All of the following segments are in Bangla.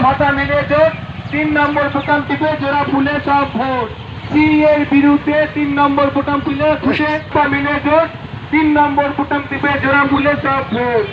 ভাতা মেনে জোট 3 নম্বর বোতাম টিপে জোড়া ফুলে সব ভোট। এর বিরুদ্ধে 3 নম্বর বোতাম ফুলে খুশে মেনে জোট 3 নম্বর বোতাম টিপে জোড়া ফুলে সব ভোট।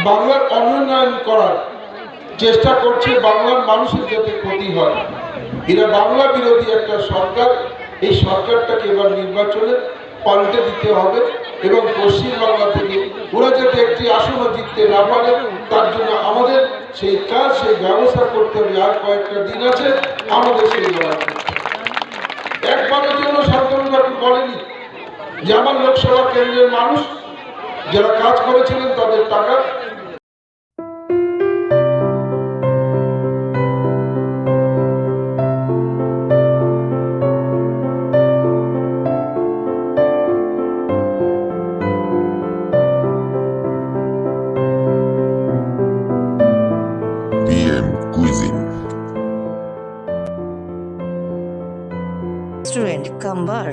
বাংলার অনুন্নয়ন করার চেষ্টা করছে, বাংলার মানুষের যাতে ক্ষতি হয়। এরা বাংলা বিরোধী একটা সরকার। এই সরকারটাকে এবার নির্বাচনে পাল্টে দিতে হবে এবং পশ্চিমবাংলা থেকে ওরা যাতে একটি আসনও জিততে না পারে, তার জন্য আমাদের সেই কাজ, সেই ব্যবস্থা করতে হবে। আর কয়েকটা দিন আছে, আমাদের সেই লড়াই। একবারের জন্য শান্তনুবাবু বলেনি যে আমার লোকসভা কেন্দ্রের মানুষ যারা কাজ করেছিলেন তাদের টাকা Restaurant Kambar